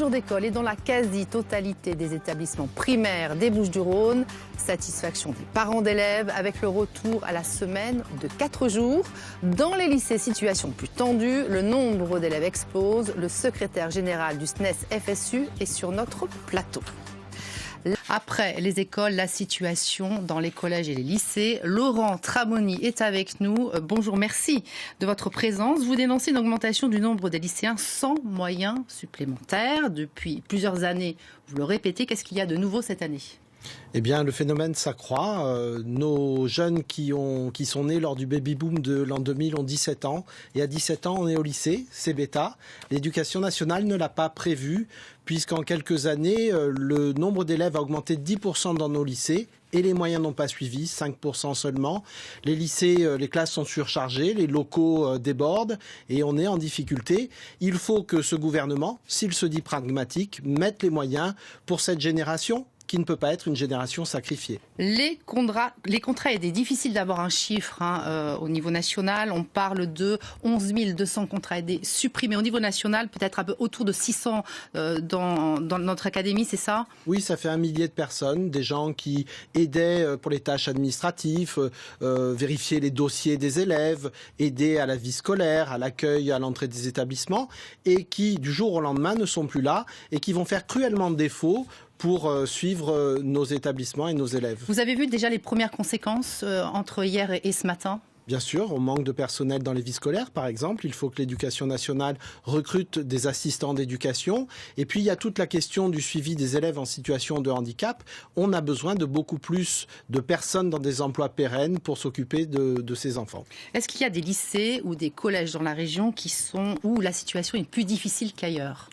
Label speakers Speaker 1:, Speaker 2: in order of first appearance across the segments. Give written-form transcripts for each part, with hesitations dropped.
Speaker 1: Jour d'école et dans la quasi-totalité des établissements primaires des Bouches-du-Rhône. Satisfaction des parents d'élèves avec le retour à la semaine de 4 jours. Dans les lycées, situation plus tendue, le nombre d'élèves explose. Le secrétaire général du SNES-FSU est sur notre plateau. Après les écoles, la situation dans les collèges et les lycées. Laurent Tramoni est avec nous. Bonjour, merci de votre présence. Vous dénoncez une augmentation du nombre des lycéens sans moyens supplémentaires. Depuis plusieurs années, vous le répétez, qu'est-ce qu'il y a de nouveau cette année ?
Speaker 2: Eh bien, le phénomène s'accroît. Nos jeunes qui sont nés lors du baby-boom de l'an 2000 ont 17 ans. Et à 17 ans, on est au lycée, c'est bêta. L'éducation nationale ne l'a pas prévu, puisqu'en quelques années, le nombre d'élèves a augmenté de 10% dans nos lycées. Et les moyens n'ont pas suivi, 5% seulement. Les lycées, les classes sont surchargées, les locaux débordent et on est en difficulté. Il faut que ce gouvernement, s'il se dit pragmatique, mette les moyens pour cette génération qui ne peut pas être une génération sacrifiée.
Speaker 1: Les contrats aidés, difficile d'avoir un chiffre au niveau national. On parle de 11 200 contrats aidés supprimés au niveau national, peut-être un peu autour de 600 dans notre académie, c'est ça ?
Speaker 2: Oui, ça fait 1 millier de personnes, des gens qui aidaient pour les tâches administratives, vérifier les dossiers des élèves, aider à la vie scolaire, à l'accueil, à l'entrée des établissements, et qui, du jour au lendemain, ne sont plus là et qui vont faire cruellement défaut pour suivre nos établissements et nos élèves.
Speaker 1: Vous avez vu déjà les premières conséquences entre hier et ce matin ?
Speaker 2: Bien sûr, on manque de personnel dans les vies scolaires, par exemple. Il faut que l'éducation nationale recrute des assistants d'éducation. Et puis, il y a toute la question du suivi des élèves en situation de handicap. On a besoin de beaucoup plus de personnes dans des emplois pérennes pour s'occuper de ces enfants.
Speaker 1: Est-ce qu'il y a des lycées ou des collèges dans la région où la situation est plus difficile qu'ailleurs ?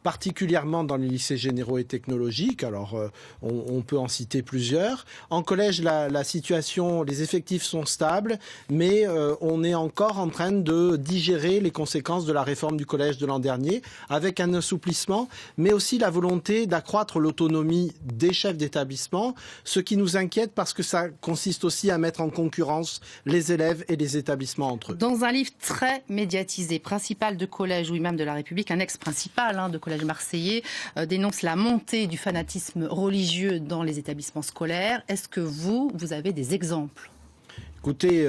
Speaker 2: Particulièrement dans les lycées généraux et technologiques, alors on peut en citer plusieurs. En collège, la situation, les effectifs sont stables, mais on est encore en train de digérer les conséquences de la réforme du collège de l'an dernier, avec un assouplissement, mais aussi la volonté d'accroître l'autonomie des chefs d'établissement, ce qui nous inquiète parce que ça consiste aussi à mettre en concurrence les élèves et les établissements entre eux.
Speaker 1: Dans un livre très médiatisé, Principal de collège ou imam de la République, un ex-principal de collège marseillais dénonce la montée du fanatisme religieux dans les établissements scolaires. Est-ce que vous avez des exemples ?
Speaker 2: Écoutez,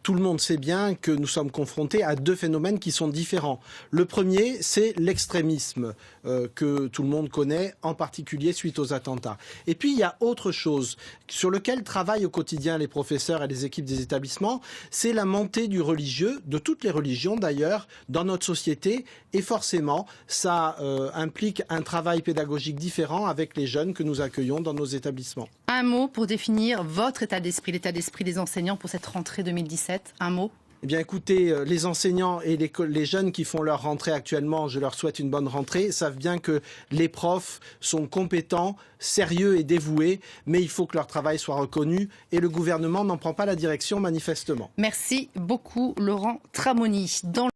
Speaker 2: tout le monde sait bien que nous sommes confrontés à deux phénomènes qui sont différents. Le premier, c'est l'extrémisme que tout le monde connaît, en particulier suite aux attentats. Et puis, il y a autre chose sur lequel travaillent au quotidien les professeurs et les équipes des établissements, c'est la montée du religieux, de toutes les religions d'ailleurs, dans notre société. Et forcément, ça implique un travail pédagogique différent avec les jeunes que nous accueillons dans nos établissements.
Speaker 1: Un mot pour définir votre état d'esprit, l'état d'esprit des enseignants pour cette rentrée 2017, un mot ?
Speaker 2: Eh bien, écoutez, les enseignants et les jeunes qui font leur rentrée actuellement, je leur souhaite une bonne rentrée, savent bien que les profs sont compétents, sérieux et dévoués, mais il faut que leur travail soit reconnu et le gouvernement n'en prend pas la direction manifestement.
Speaker 1: Merci beaucoup, Laurent Tramoni.